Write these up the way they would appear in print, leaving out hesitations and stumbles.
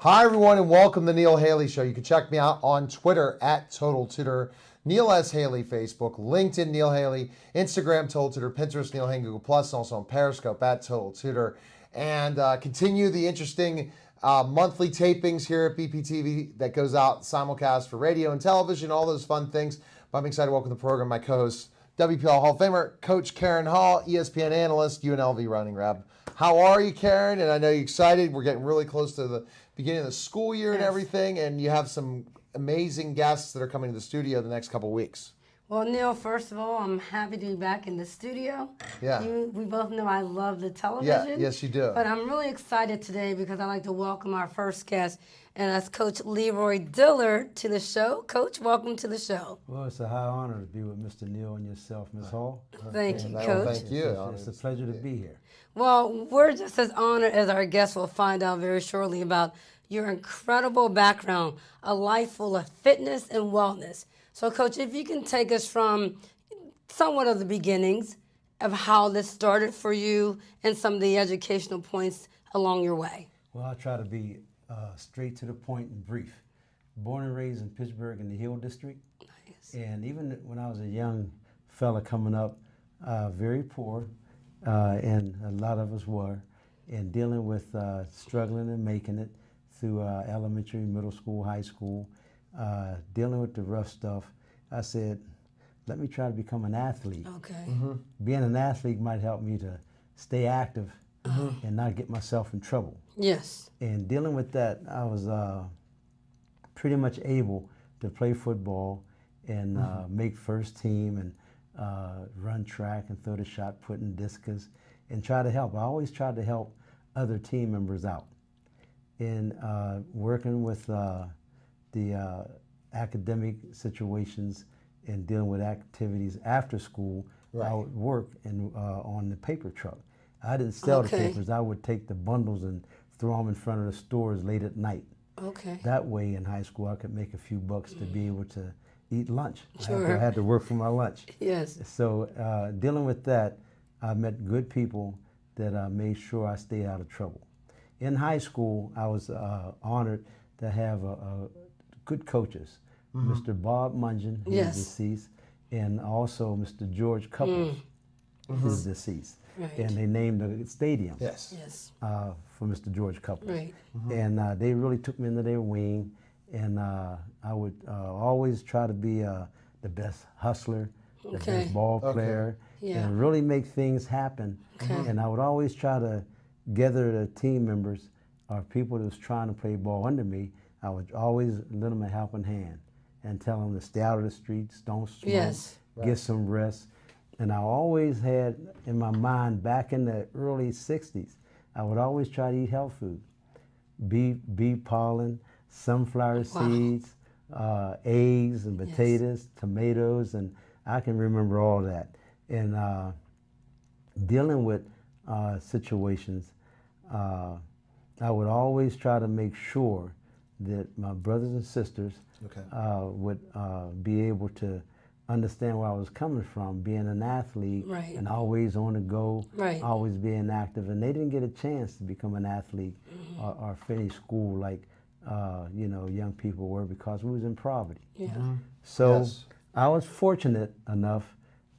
Hi, everyone, and welcome to the Neil Haley Show. You can check me out on Twitter at Total Tutor, Neil S. Haley, Facebook, LinkedIn, Neil Haley, Instagram, Total Tutor, Pinterest, Neil Haley, Google+, and also on Periscope at Total Tutor. And continue the interesting monthly tapings here at BPTV that goes out simulcast for radio and television, all those fun things. But I'm excited to welcome to the program my co-host, WPL Hall of Famer, Coach Karen Hall, ESPN analyst, UNLV running rep. How are you, Karen? And I know you're excited. We're getting really close to the beginning of the school year and everything, and you have some amazing guests that are coming to the studio the next couple of weeks. Well, Neil, first of all, I'm happy to be back in the studio. Yeah. We both know I love the television. Yeah, yes, you do. But I'm really excited today because I'd like to welcome our first guest, and that's Coach Leroy Dillard to the show. Coach, welcome to the show. Well, it's a high honor to be with Mr. Neil and yourself, Ms. Hall. Thank you, Coach. Thank you. It's a pleasure to be here. Well, we're just as honored as our guests will find out very shortly about your incredible background, a life full of fitness and wellness. So, Coach, if you can take us from somewhat of the beginnings of how this started for you and some of the educational points along your way. Well, I try to be straight to the point and brief. Born and raised in Pittsburgh in the Hill District. Nice. And even when I was a young fella coming up, very poor, and a lot of us were, and dealing with struggling and making it through elementary, middle school, high school, dealing with the rough stuff, I said, let me try to become an athlete. Okay. Mm-hmm. Being an athlete might help me to stay active and not get myself in trouble. Yes. And dealing with that, I was pretty much able to play football and make first team and run track and throw the shot, put in discus, and try to help. I always tried to help other team members out. And working with the academic situations and dealing with activities after school, I would work on the paper truck. I didn't sell the papers. I would take the bundles and throw them in front of the stores late at night. Okay. That way in high school I could make a few bucks to be able to eat lunch. Sure. I had to work for my lunch. Yes. So dealing with that, I met good people that made sure I stayed out of trouble. In high school, I was honored to have good coaches. Mr. Bob Mungin, who's deceased, and also Mr. George Couples, who's deceased. Right. And they named a stadium Yes. for Mr. George Couples. Right. And they really took me under their wing, and I would always try to be the best hustler, the best ball player, and really make things happen. And I would always try to gather the team members or people that was trying to play ball under me. I would always lend them a helping hand and tell them to stay out of the streets, don't smoke, get some rest. And I always had in my mind, back in the early 60s, I would always try to eat health food. Bee pollen, sunflower seeds, eggs and potatoes, tomatoes, and I can remember all that. And dealing with situations, I would always try to make sure that my brothers and sisters would be able to understand where I was coming from, being an athlete and always on the go, always being active. And they didn't get a chance to become an athlete or finish school like young people were because we was in poverty. So I was fortunate enough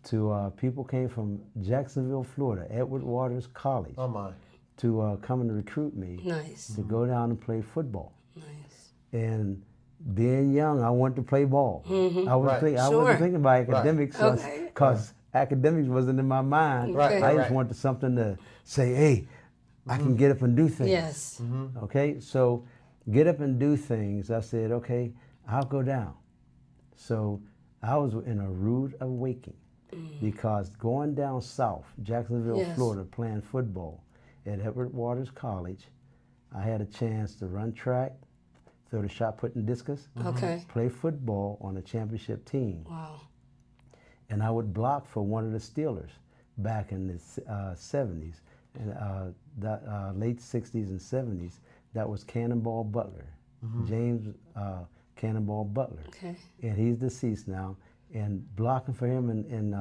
to, people came from Jacksonville, Florida, Edward Waters College. Oh my. To come and recruit me to go down and play football. And being young, I wanted to play ball. I wasn't thinking about academics because academics wasn't in my mind. I just wanted something to say, hey, I can get up and do things. Okay, so get up and do things. I said, okay, I'll go down. So I was in a rude awakening because going down south, Jacksonville, Florida, playing football at Edward Waters College, I had a chance to run track, throw the shot put in discus, play football on a championship team. Wow. And I would block for one of the Steelers back in the 70s, and late 60s and 70s. That was Cannonball Butler, James Cannonball Butler. And he's deceased now. And blocking for him in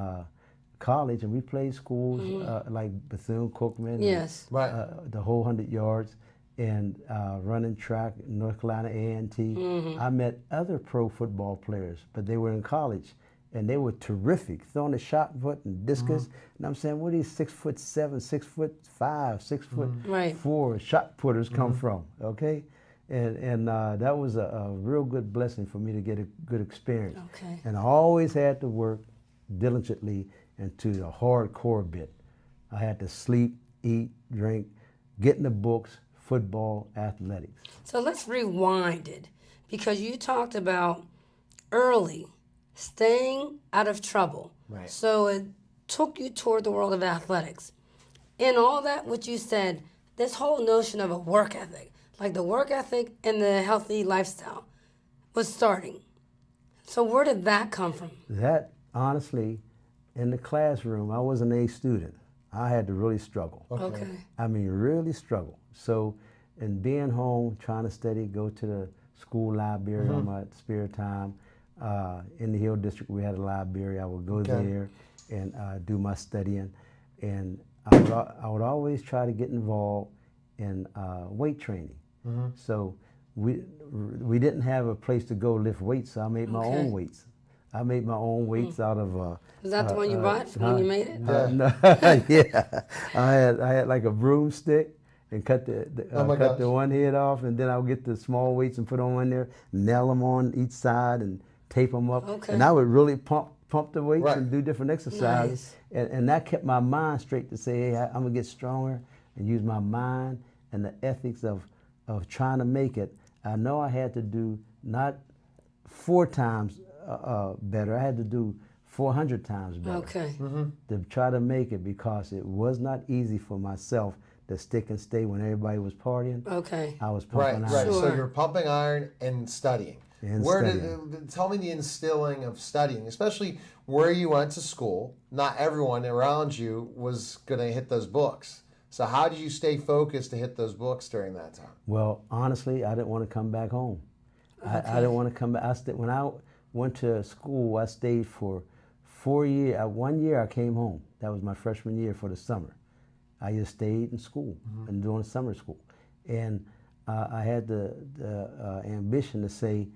college, and we played schools like Bethune-Cookman, the whole 100 yards. and running track in North Carolina A&T. I met other pro football players, but they were in college, and they were terrific, throwing the shot put and discus. And I'm saying, where these 6'7", 6'5", 6'4" shot putters come from? Okay, and that was a real good blessing for me to get a good experience. Okay. And I always had to work diligently into the hardcore bit. I had to sleep, eat, drink, get in the books, football, athletics. So let's rewind it, because you talked about early staying out of trouble. Right. So it took you toward the world of athletics. In all that, what you said, this whole notion of a work ethic, like the work ethic and the healthy lifestyle, was starting. So where did that come from? That, honestly, in the classroom, I was an A student. I had to really struggle. Okay. I mean, really struggle. So, in being home, trying to study, go to the school library on my spare time. In the Hill District, we had a library. I would go there and do my studying. And I would always try to get involved in weight training. So, we didn't have a place to go lift weights, so I made my own weights. I made my own weights out of. Was that the one you bought when you made it? No, yeah, I had like a broomstick and cut the one head off, and then I would get the small weights and put them on there, nail them on each side, and tape them up. Okay. And I would really pump the weights and do different exercises, and that kept my mind straight to say, hey, I'm gonna get stronger and use my mind and the ethics of trying to make it. I know I had to do not 4 times better. I had to do 400 times better. Okay. To try to make it, because it was not easy for myself to stick and stay when everybody was partying. Okay. I was pumping iron. Right. Sure. So you're pumping iron and studying. Tell me the instilling of studying, especially where you went to school. Not everyone around you was going to hit those books. So how did you stay focused to hit those books during that time? Well, honestly, I didn't want to come back home. I didn't want to come back. When I went to school, I stayed for 4 years. 1 year I came home. That was my freshman year for the summer. I just stayed in school and doing summer school. And I had the ambition to say,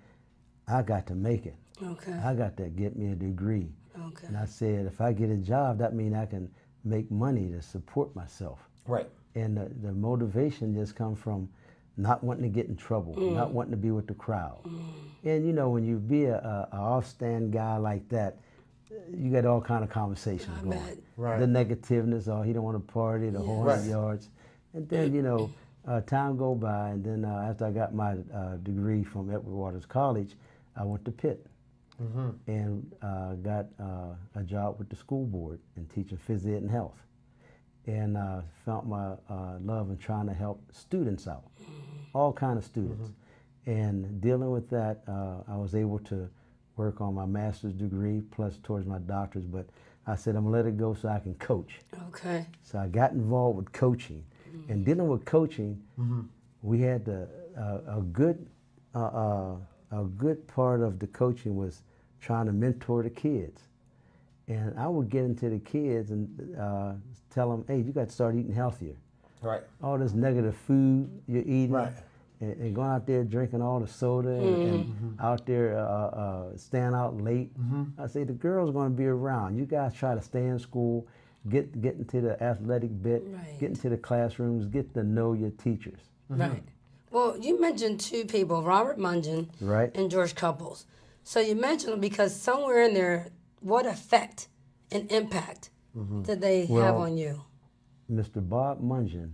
I got to make it. Okay. I got to get me a degree. Okay. And I said, if I get a job, that means I can make money to support myself. Right. And the motivation just comes from not wanting to get in trouble, not wanting to be with the crowd. And you know, when you be a off-stand guy like that, you get all kind of conversations going. Right. The negativeness, he don't want to party, the whole 100 yards. And then, you know, time go by, and then after I got my degree from Edward Waters College, I went to Pitt and got a job with the school board and teaching phys ed and health. And found my love in trying to help students out, all kind of students. And dealing with that, I was able to work on my master's degree plus towards my doctor's, but I said I'm gonna let it go so I can coach. Okay. So I got involved with coaching. And dealing with coaching, we had a good part of the coaching was trying to mentor the kids. And I would get into the kids and tell them, hey, you got to start eating healthier. Right. All this negative food you're eating, Right. and going out there drinking all the soda and out there staying out late. I say, the girls are going to be around. You guys try to stay in school, get into the athletic bit, get into the classrooms, get to know your teachers. Right. Well, you mentioned 2 people, Robert Mungen and George Couples. So you mentioned them because somewhere in there, what effect and impact did they have on you? Mr. Bob Mungen,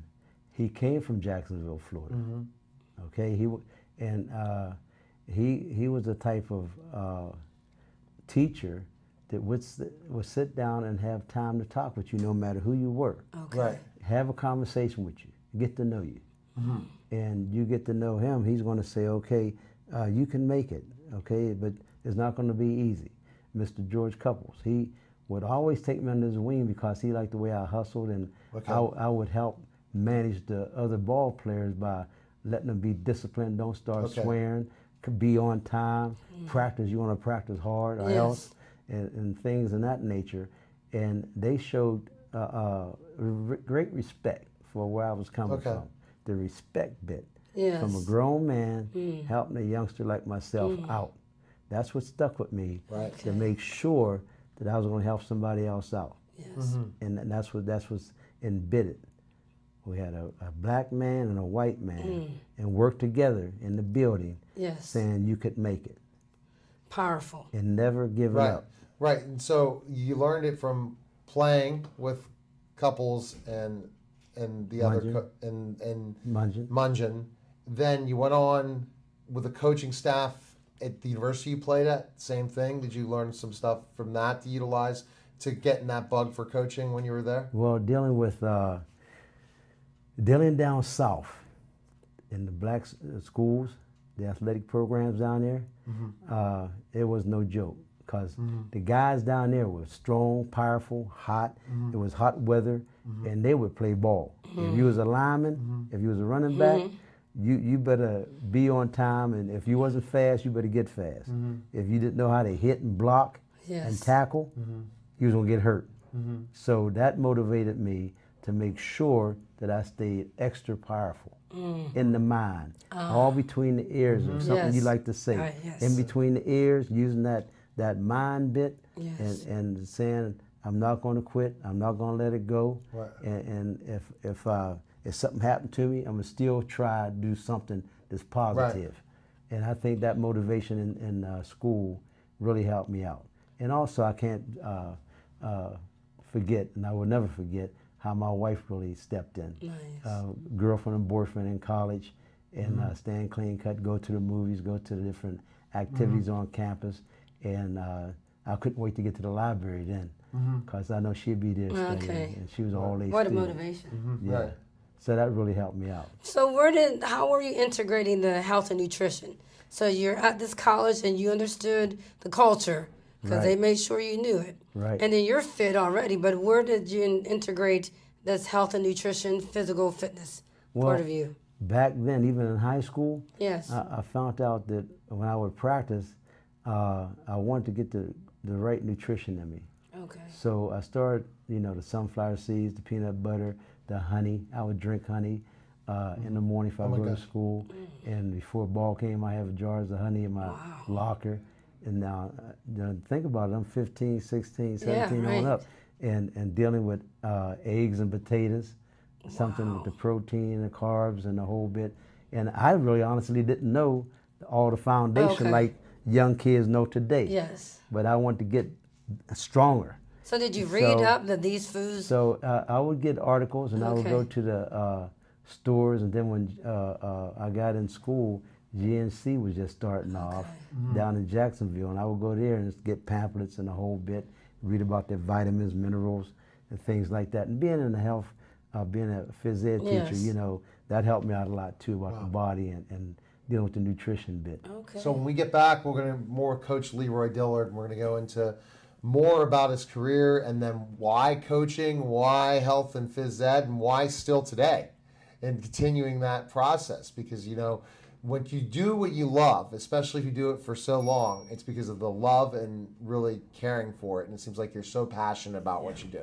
he came from Jacksonville, Florida. Okay, he was the type of teacher that would sit down and have time to talk with you no matter who you were. Okay. Right. Have a conversation with you, get to know you. And you get to know him, he's going to say, okay, you can make it, okay, but it's not going to be easy. Mr. George Couples, he would always take me under his wing because he liked the way I hustled, and I would help manage the other ball players by letting them be disciplined, don't start swearing, could be on time, practice, you want to practice hard or else, and things in that nature. And they showed great respect for where I was coming from, the respect bit. Yes. From a grown man helping a youngster like myself out. That's what stuck with me, right. to make sure that I was going to help somebody else out. Yes. And that's what's embedded. We had a black man and a white man and worked together in the building, yes. saying you could make it. Powerful. And never give it up. Right. And so you learned it from playing with couples and the other and Mungeon. Then you went on with the coaching staff at the university you played at. Same thing. Did you learn some stuff from that to utilize to getting that bug for coaching when you were there? Well, dealing down south in the black schools, the athletic programs down there, it was no joke, because the guys down there were strong, powerful, hot. It was hot weather, and they would play ball. If you was a lineman, if you was a running back, you better be on time, and if you wasn't fast, you better get fast. If you didn't know how to hit and block and tackle, you was gonna get hurt. So that motivated me to make sure that I stayed extra powerful in the mind, all between the ears, or something you like to say. In between the ears, using that mind bit, and saying, I'm not going to quit, I'm not going to let it go, and if something happened to me, I'm going to still try to do something that's positive. And I think that motivation in school really helped me out. And also, I can't forget, and I will never forget, how my wife really stepped in. Nice. Girlfriend and boyfriend in college, and staying clean cut, go to the movies, go to the different activities on campus, and I couldn't wait to get to the library then, because I know she'd be there studying, and she was all-day What student. a motivation. Yeah. So that really helped me out. So how were you integrating the health and nutrition? So you're at this college and you understood the culture, because they made sure you knew it. Right. And then you're fit already, but where did you integrate this health and nutrition, physical fitness part of you? Back then, even in high school, yes, I found out that when I would practice, I wanted to get the right nutrition in me. Okay. So I started, the sunflower seeds, the peanut butter, the honey. I would drink honey in the morning if I go to school. And before ball game, I have jars of honey in my locker. And now, think about it, I'm 15, 16, 17 on up, and dealing with eggs and potatoes, something with the protein and the carbs and the whole bit. And I really honestly didn't know all the foundation like young kids know today. Yes. But I wanted to get stronger. So did you read up that these foods? So I would get articles, and I would go to the stores, and then when I got in school, GNC was just starting off down in Jacksonville, and I would go there and just get pamphlets and the whole bit, read about their vitamins, minerals, and things like that. And being in the health, being a phys ed teacher, that helped me out a lot too, about the body and dealing with the nutrition bit. Okay. So when we get back, we're going to more Coach Leroy Dillard, and we're going to go into more about his career, and then why coaching, why health and phys ed, and why still today, and continuing that process. Because, when you do what you love, especially if you do it for so long, it's because of the love and really caring for it. And it seems like you're so passionate about what you do.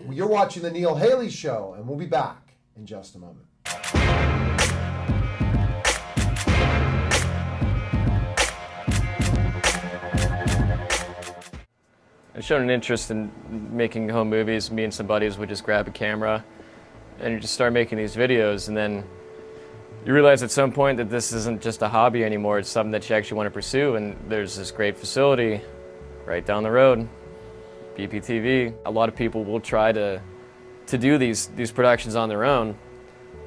You're watching The Neil Haley Show, and we'll be back in just a moment. I've shown an interest in making home movies. Me and some buddies would just grab a camera and you just start making these videos, and then you realize at some point that this isn't just a hobby anymore, it's something that you actually want to pursue, and there's this great facility right down the road, BPTV. A lot of people will try to do these productions on their own,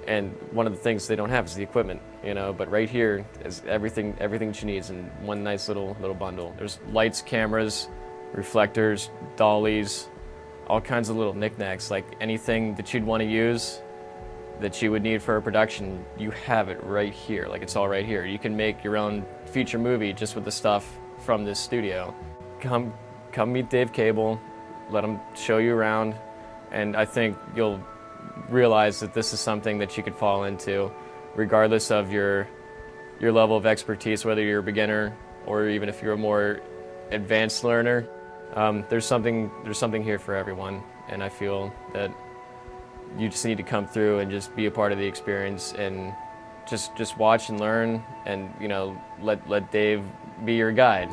and one of the things they don't have is the equipment, but right here is everything that you need in one nice little bundle. There's lights, cameras, reflectors, dollies, all kinds of little knickknacks, like anything that you'd want to use that you would need for a production, you have it right here. Like, it's all right here. You can make your own feature movie just with the stuff from this studio. Come meet Dave Cable, let him show you around, and I think you'll realize that this is something that you could fall into regardless of your level of expertise, whether you're a beginner or even if you're a more advanced learner. There's something here for everyone, and I feel that you just need to come through and just be a part of the experience and just watch and learn, and let Dave be your guide.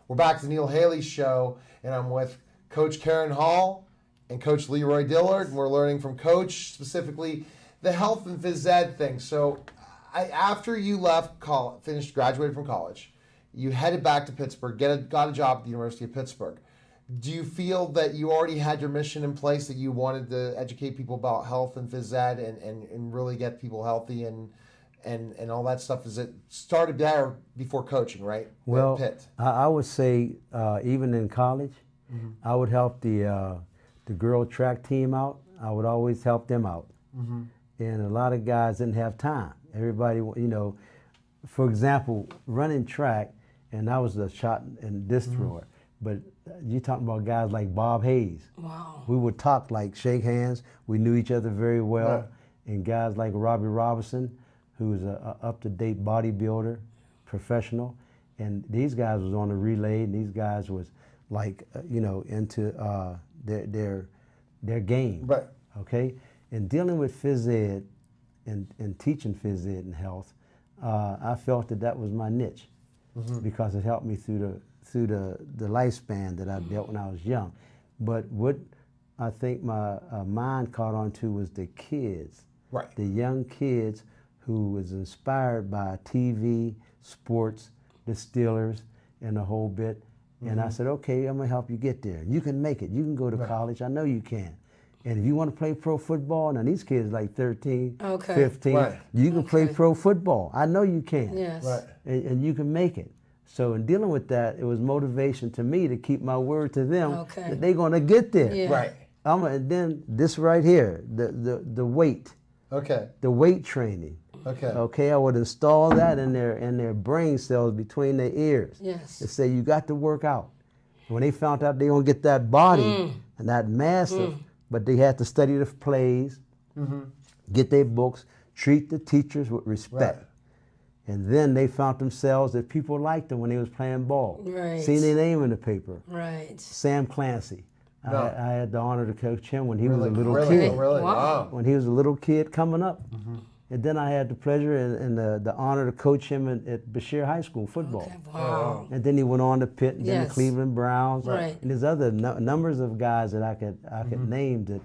We're back to the Neil Haley Show, and I'm with Coach Karen Hall and Coach Leroy Dillard, and we're learning from Coach specifically the health and phys ed thing. So, after you left college, graduated from college, you headed back to Pittsburgh, got a job at the University of Pittsburgh. Do you feel that you already had your mission in place, that you wanted to educate people about health and phys ed and really get people healthy and all that stuff? Is it started there before coaching, right? Well, Pitt. I would say even in college, I would help the girl track team out. I would always help them out. And a lot of guys didn't have time. Everybody, for example, running track, and I was a shot and disc thrower. But you're talking about guys like Bob Hayes. Wow. We would talk, like shake hands. We knew each other very well. Right. And guys like Robbie Robinson, who's a up-to-date bodybuilder, professional. And these guys was on the relay, and these guys was like, into their game. Right. Okay? And dealing with phys ed and teaching phys ed and health, I felt that was my niche because it helped me through the lifespan that I dealt when I was young. But what I think my mind caught on to was the kids, right? The young kids who was inspired by TV, sports, the Stillers, and the whole bit. And I said, okay, I'm gonna help you get there. You can make it. You can go to college. I know you can. And if you want to play pro football, now these kids like 13, 15, right. You can play pro football. I know you can. Yes. Right. And you can make it. So in dealing with that, it was motivation to me to keep my word to them that they're gonna get there. Yeah. Right. And then this right here, the weight. Okay. The weight training. Okay. Okay, I would install that in their brain cells between their ears. Yes. To say you got to work out. When they found out they gonna get that body and that massive, but they had to study the plays, get their books, treat the teachers with respect. Right. And then they found themselves that people liked them when they was playing ball. Right. Seeing their name in the paper. Right. Sam Clancy. No. I had the honor to coach him when he was a little really, kid. Really? Wow. When he was a little kid coming up. And then I had the pleasure and the honor to coach him at Bashir High School football. Okay. Wow. And then he went on to Pitt and then the Cleveland Browns. Right. And there's other numbers of guys that I could name that,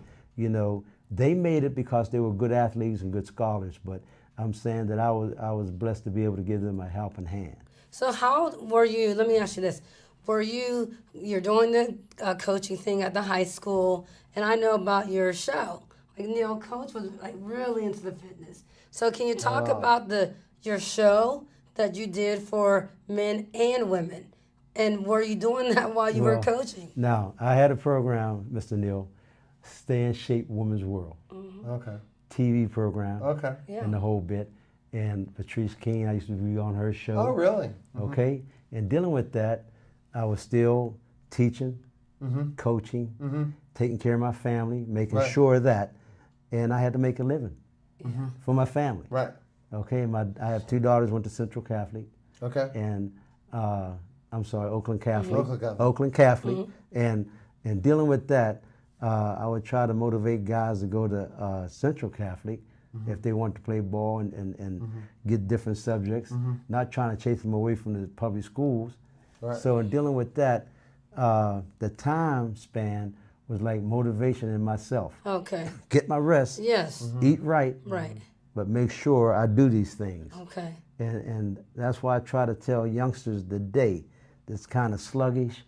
they made it because they were good athletes and good scholars. But I'm saying that I was blessed to be able to give them a helping hand. So how were you, let me ask you this, you're doing the coaching thing at the high school, and I know about your show. Like Neil, Coach was like really into the fitness. So can you talk about your show that you did for men and women? And were you doing that while you were coaching? No, I had a program, Mr. Neil, Stay in Shape Women's World. Okay. TV program. Okay. Yeah. And the whole bit. And Patrice King, I used to be on her show. Oh, really? Okay. And dealing with that, I was still teaching, coaching, taking care of my family, making sure that, and I had to make a living for my family. Right. Okay. I have 2 daughters, went to Central Catholic. Okay. And Oakland Catholic. Oakland Catholic. And dealing with that, I would try to motivate guys to go to Central Catholic if they want to play ball and get different subjects, not trying to chase them away from the public schools. Right. So in dealing with that, the time span was like motivation in myself. Okay. Get my rest. Yes. Eat right. Right. But make sure I do these things. Okay. And that's why I try to tell youngsters today that's kind of sluggish.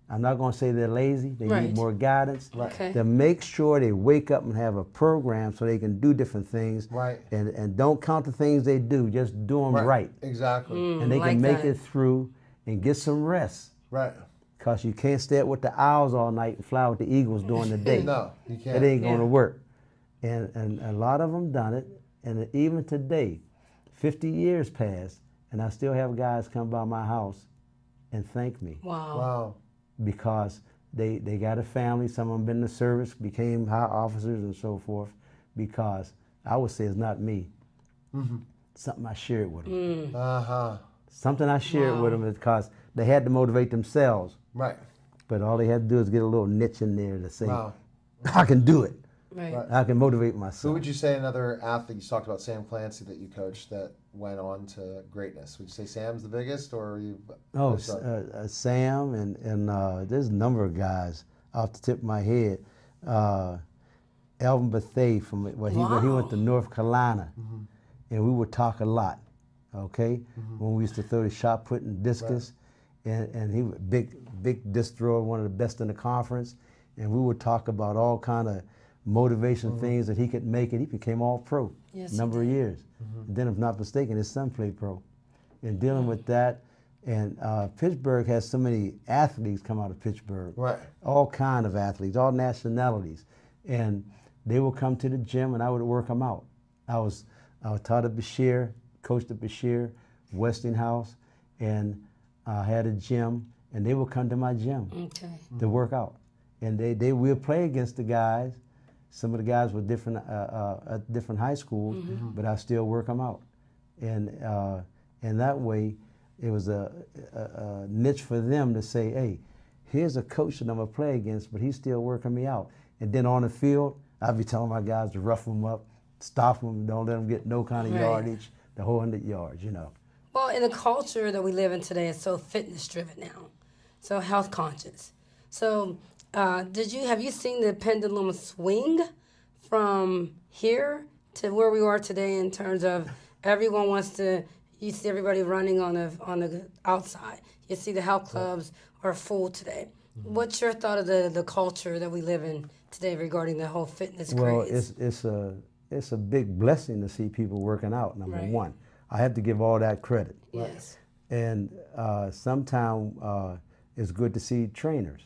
I'm not going to say they're lazy. They need more guidance. Right. Okay. To make sure they wake up and have a program so they can do different things. Right. And don't count the things they do. Just do them right. Exactly. And they can make it through and get some rest. Right. Because you can't stay up with the owls all night and fly with the eagles during the day. No, you can't. It ain't going to work. And a lot of them done it. And even today, 50 years passed, and I still have guys come by my house and thank me. Wow. Wow. Because they got a family, some of them been in the service, became high officers and so forth, because I would say it's not me. Something I shared with them. Something I shared with them is because they had to motivate themselves. Right. But all they had to do is get a little niche in there to say, I can do it. Right. I can motivate myself. Who would you say another athlete, you talked about Sam Clancy that you coached that went on to greatness? Would you say Sam's the biggest, or are you? Oh, Sam and there's a number of guys off the tip of my head. Alvin Bethea from he went to North Carolina, and we would talk a lot. Okay, when we used to throw the shot put and discus, and he was big disc thrower, one of the best in the conference, and we would talk about all kind of motivation things that he could make it. He became all pro number of years. And then, if not mistaken, his son played pro. And dealing with that, and Pittsburgh has so many athletes come out of Pittsburgh. Right. All kind of athletes, all nationalities. And they would come to the gym and I would work them out. I was taught at Bashir, coached at Bashir, Westinghouse, and had a gym, and they would come to my gym to work out. And they would play against the guys. Some of the guys were different at different high schools, but I still work them out. And that way, it was a niche for them to say, hey, here's a coach that I'm going to play against, but he's still working me out. And then on the field, I'd be telling my guys to rough them up, stop them, don't let them get no kind of yardage, the whole 100 yards, you know. Well, in the culture that we live in today, it's so fitness-driven now, so health conscious. So have you seen the pendulum swing from here to where we are today in terms of everyone wants to, you see everybody running on the outside. You see the health clubs are full today. What's your thought of the culture that we live in today regarding the whole fitness craze? Well, it's a big blessing to see people working out, number one. I have to give all that credit. Yes. And sometimes it's good to see trainers,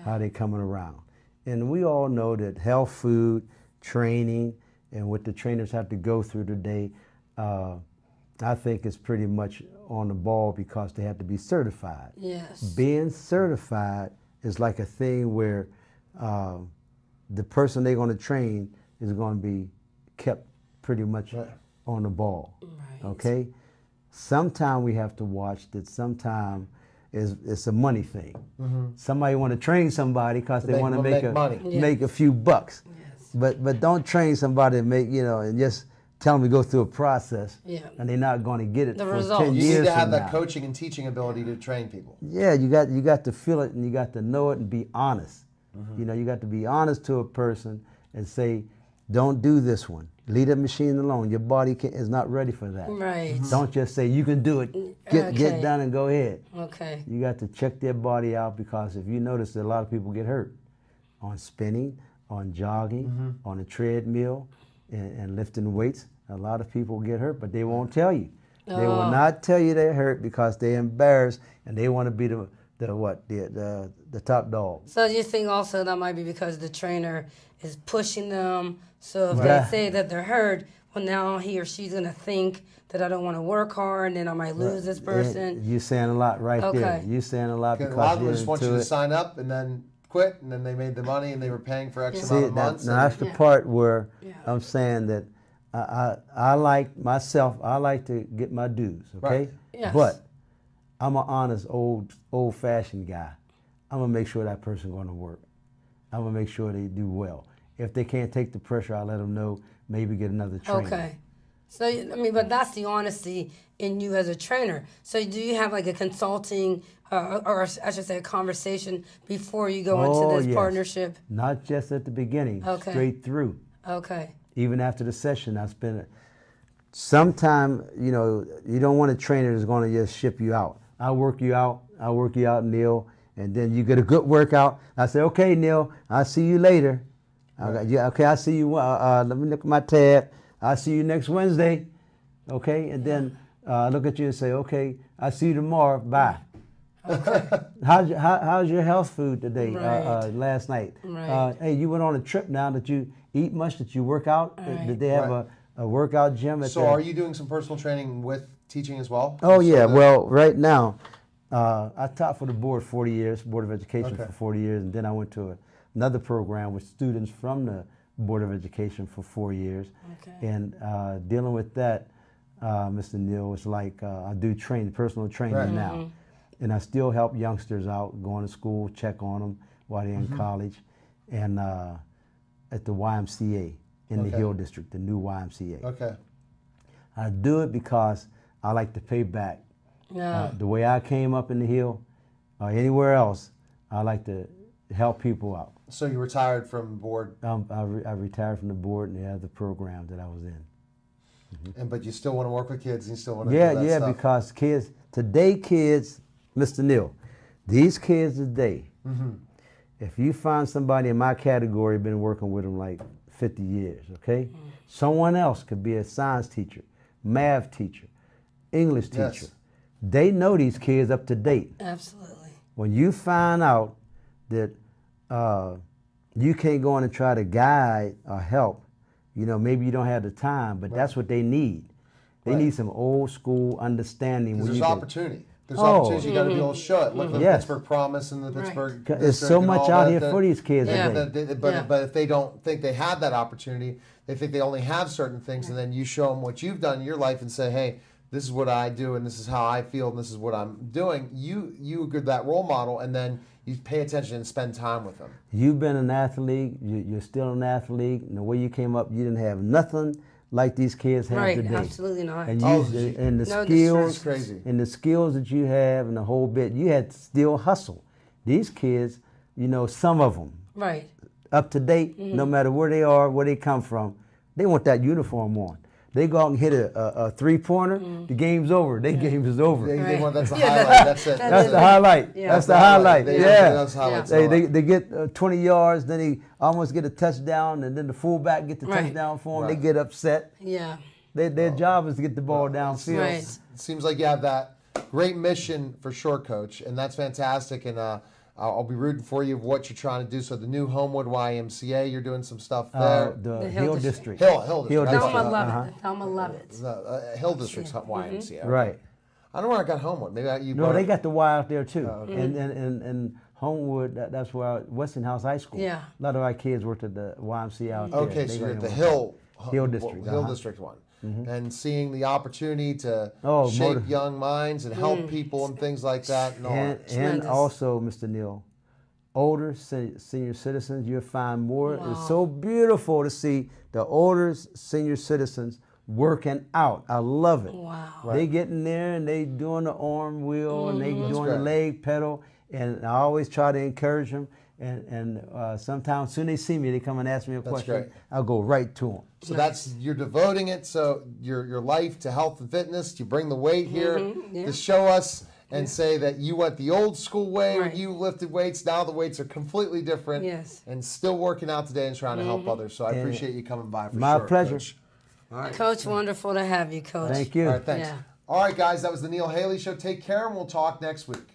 how they coming around. And we all know that health food, training, and what the trainers have to go through today, I think it's pretty much on the ball because they have to be certified. Yes. Being certified is like a thing where the person they're going to train is going to be kept pretty much on the ball. Right. Okay? Sometimes we have to watch that sometimes it's a money thing. Somebody want to train somebody because they want to make a few bucks. Yes. But don't train somebody to make, and just tell them to go through a process and they're not going to get it for 10 years. You need to have that coaching and teaching ability to train people. Yeah, you got to feel it and you got to know it and be honest. You got to be honest to a person and say, don't do this one. Leave the machine alone. Your body is not ready for that. Right. Don't just say, you can do it. Get done and go ahead. Okay. You got to check their body out because if you notice that a lot of people get hurt on spinning, on jogging, on a treadmill, and lifting weights. A lot of people get hurt, but they won't tell you. They will not tell you they're hurt because they're embarrassed and they want to be the top dog. So you think also that might be because the trainer is pushing them. So if they say that they're hurt, well, now he or she's going to think that I don't want to work hard and then I might lose this person. You're saying a lot there. You're saying a lot because a lot of them just want you to sign up and then quit, and then they made the money and they were paying for X amount of months. Now that's the part where I'm saying that I like myself, I like to get my dues, okay? Right. Yes. But I'm an honest, old-fashioned guy. I'm going to make sure that person's going to work. I'm going to make sure they do well. If they can't take the pressure, I'll let them know, maybe get another trainer. Okay. So, but that's the honesty in you as a trainer. So do you have like a consulting, or I should say a conversation before you go into this partnership? Not just at the beginning, straight through. Okay. Even after the session, I spend it. Sometime, you don't want a trainer that's going to just ship you out. I'll work you out, Neil, and then you get a good workout. I say, okay, Neil, I'll see you later. Okay, I'll see you, let me look at my tab. I'll see you next Wednesday, okay? And then I look at you and say, okay, I'll see you tomorrow, bye. Okay. How's your health food today, last night? Right. Hey, you went on a trip now. Did you eat much? Did you work out? Right. Did they have a workout gym? So are you doing some personal training with teaching as well? Oh, yeah. Well, right now, I taught for the board 40 years, Board of Education for 40 years, and then I went to another program with students from the Board of Education for 4 years. Okay. And dealing with that, Mr. Neal, it's like I do personal training now. And I still help youngsters out, going to school, check on them while they're in college, and at the YMCA in the Hill District, the new YMCA. Okay. I do it because I like to pay back. The way I came up in the Hill or anywhere else, I like to help people out. So you retired from board? I retired from the board and the other programs that I was in. And but you still want to work with kids, and you still want to do that stuff. Because kids today, Mr. Neal, these kids today, if you find somebody in my category, been working with them like 50 years, okay? Someone else could be a science teacher, math teacher, English teacher. Yes. They know these kids up to date. Absolutely. When you find out that you can't go in and try to guide or help, you know, maybe you don't have the time, but that's what they need. They need some old school understanding. There's opportunity. There's opportunities. You got to be able to show it. Look at the Pittsburgh Promise and the Pittsburgh. There's so much out here for these kids. But if they don't think they have that opportunity, they think they only have certain things, and then you show them what you've done in your life and say, hey, this is what I do, and this is how I feel, and this is what I'm doing. You are that role model, and then you pay attention and spend time with them. You've been an athlete. You're still an athlete. And the way you came up, you didn't have nothing like these kids have today. Absolutely not. And the skills that you have and the whole bit, you had to still hustle. These kids, you know, some of them, up to date, no matter where they are, where they come from, they want that uniform on. They go out and hit a three-pointer, the game's over. Their game is over. That's the highlight. That's it. That's the highlight. That's the highlight. They get 20 yards, then they almost get a touchdown, and then the fullback get the touchdown for them. They get upset. Yeah. Their job is to get the ball downfield. Right. It seems like you have that great mission for sure, Coach, and that's fantastic. And I'll be rooting for you of what you're trying to do. So the new Homewood YMCA, you're doing some stuff there. The Hill District. Hill District. Thelma love it. Hill District's YMCA. Right. I don't know where I got Homewood. Maybe No, they got the Y out there too. And Homewood, that's where Westinghouse High School. Yeah. A lot of our kids worked at the YMCA out there. Okay, so you're at the Hill District. Hill District one. And seeing the opportunity to shape young minds and help people and things like that. And also, Mr. Neal, older senior citizens, you'll find more. Wow. It's so beautiful to see the older senior citizens working out. I love it. Wow. They get in there and they doing the arm wheel and they doing the leg pedal. And I always try to encourage them. And sometimes soon they see me, they come and ask me a question. Great. I'll go right to them. So you're devoting it, so your life to health and fitness. You bring the weight here to show us and say that you went the old school way when you lifted weights. Now the weights are completely different. Yes. And still working out today and trying to help others. So I appreciate you coming by for My pleasure. Coach. All right. Coach, wonderful to have you, Coach. Thank you. All right, thanks. All right, guys, that was the Neal Haley Show. Take care, and we'll talk next week.